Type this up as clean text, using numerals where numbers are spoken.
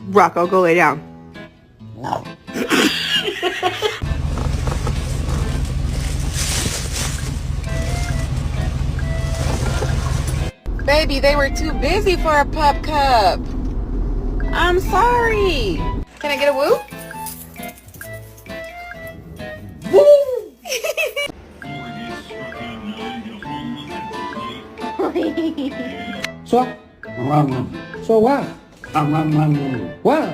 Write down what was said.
Rocco, go lay down. Baby, they were too busy for a pup cup. I'm sorry. Can I get a woo? Woo! So what? What?